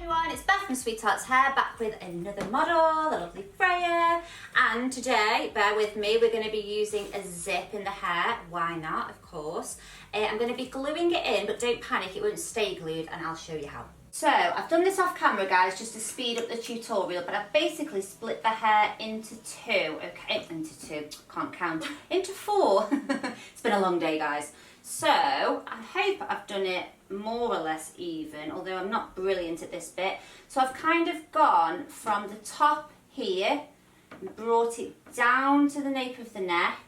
everyone, it's Beth from Sweetheart's Hair, back with another model, the lovely Freya. And today, bear with me, we're going to be using a zip in the hair. Why not, of course. I'm going to be gluing it in, but don't panic, it won't stay glued, and I'll show you how. So, I've done this off camera, guys, just to speed up the tutorial, but I've basically split the hair into into four. It's been a long day, guys. So, I hope I've done it more or less even, although I'm not brilliant at this bit. So I've kind of gone from the top here and brought it down to the nape of the neck,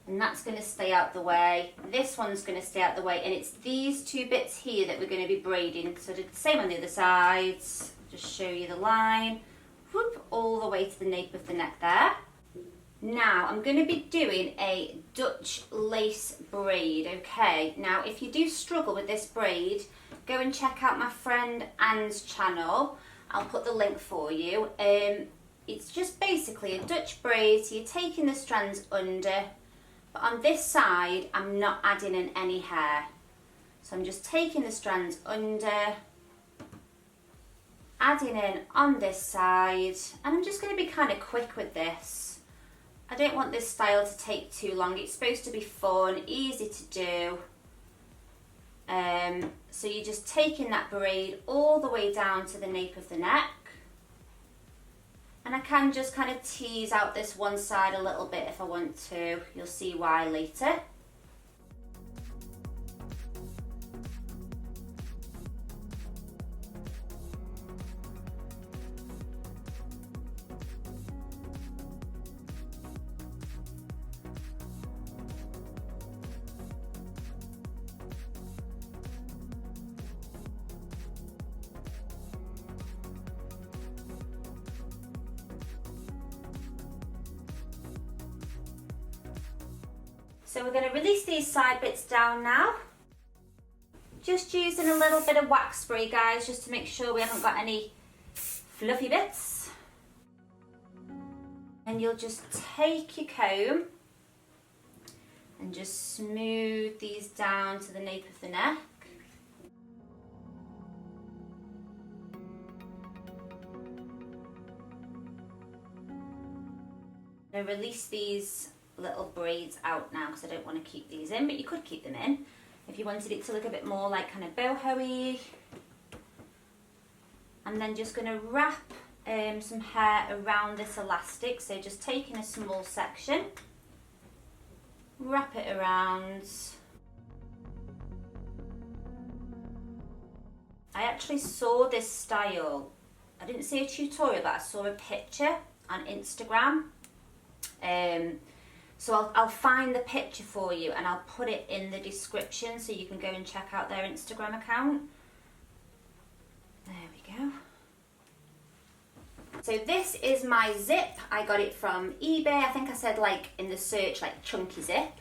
and that's going to stay out the way. This one's going to stay out the way, and it's these two bits here that we're going to be braiding. So I did the same on the other sides. Just show you the line, whoop, all the way to the nape of the neck there. Now I'm going to be doing a Dutch lace braid, okay? Now if you do struggle with this braid, go and check out my friend Anne's channel. I'll put the link for you. It's just basically a Dutch braid, so you're taking the strands under, but on this side I'm not adding in any hair. So I'm just taking the strands under, adding in on this side, and I'm just going to be kind of quick with this. I don't want this style to take too long. It's supposed to be fun, easy to do. So you're just taking that braid all the way down to the nape of the neck. And I can just kind of tease out this one side a little bit if I want to. You'll see why later. So we're going to release these side bits down now. Just using a little bit of wax spray, guys, just to make sure we haven't got any fluffy bits. And you'll just take your comb and just smooth these down to the nape of the neck. And release these little braids out now because I don't want to keep these in, but you could keep them in if you wanted it to look a bit more like kind of boho-y. I'm then just going to wrap some hair around this elastic, so just taking a small section, wrap it around. I actually saw this style, I didn't see a tutorial, but I saw a picture on Instagram. So I'll find the picture for you and I'll put it in the description so you can go and check out their Instagram account. There we go. So this is my zip. I got it from eBay. I think I said like in the search like chunky zip.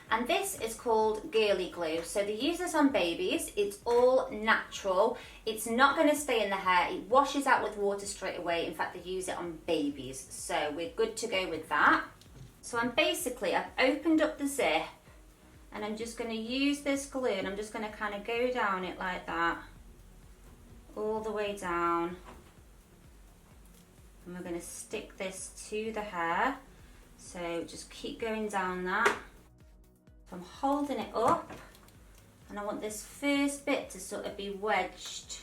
And this is called Girly Glue. So they use this on babies. It's all natural. It's not going to stay in the hair. It washes out with water straight away. In fact, they use it on babies. So we're good to go with that. So I've opened up the zip and I'm just going to use this glue and I'm just going to kind of go down it like that, all the way down. And we're going to stick this to the hair. So just keep going down that. So I'm holding it up and I want this first bit to sort of be wedged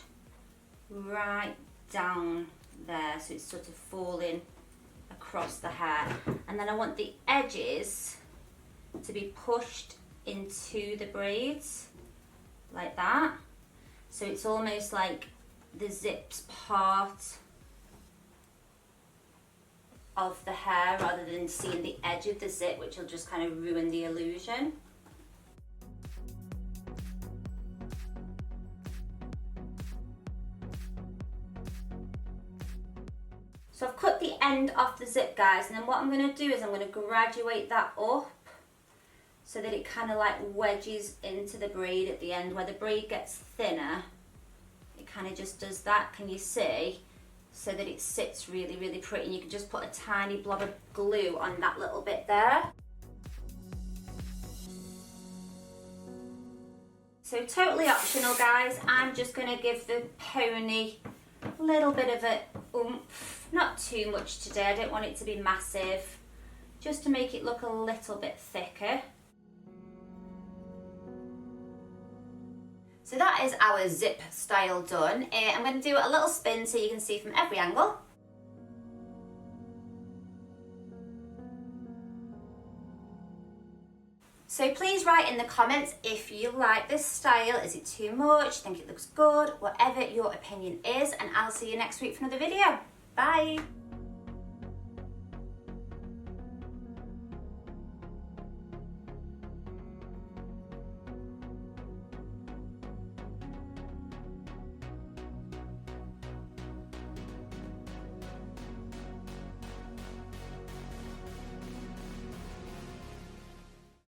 right down there, so it's sort of falling across the hair, and then I want the edges to be pushed into the braids like that, so it's almost like the zip's part of the hair rather than seeing the edge of the zip, which will just kind of ruin the illusion. So I've cut the end off the zip, guys, and then what I'm going to do is I'm going to graduate that up so that it kind of like wedges into the braid at the end. Where the braid gets thinner, it kind of just does that, can you see? So that it sits really, really pretty, and you can just put a tiny blob of glue on that little bit there. So totally optional, guys. I'm just going to give the pony a little bit of a oomph, not too much today, I don't want it to be massive, just to make it look a little bit thicker. So that is our zip style done. I'm going to do a little spin so you can see from every angle. So please write in the comments if you like this style. Is it too much? Think it looks good? Whatever your opinion is, and I'll see you next week for another video. Bye!